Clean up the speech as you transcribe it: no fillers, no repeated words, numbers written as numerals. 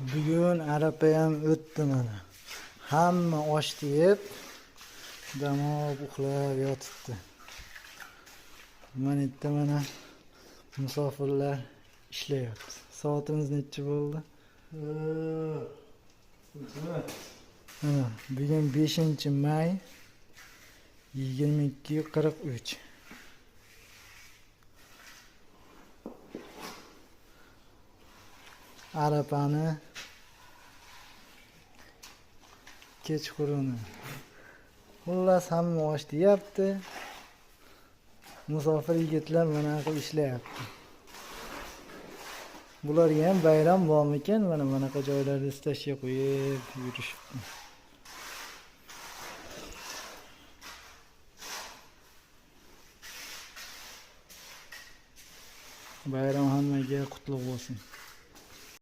Bugun arafa ham o'tdi mana. Hamma oshni yeb, dam olib uxlab yotibdi. Mana yerda mana musofirlar ishlayapti. Soatimiz necha bo'ldi? Bugun 5-may 22:43. Arafani kechquruni. Xullas hamma osh deyapti. Musofir yigitlar mana qilib ishlayapti. Bularga ham bayram bormikan? Mana bunaqa joylarda stashga qo'yib yurishibdi. Bayram hammaga qutlug' bo'lsin.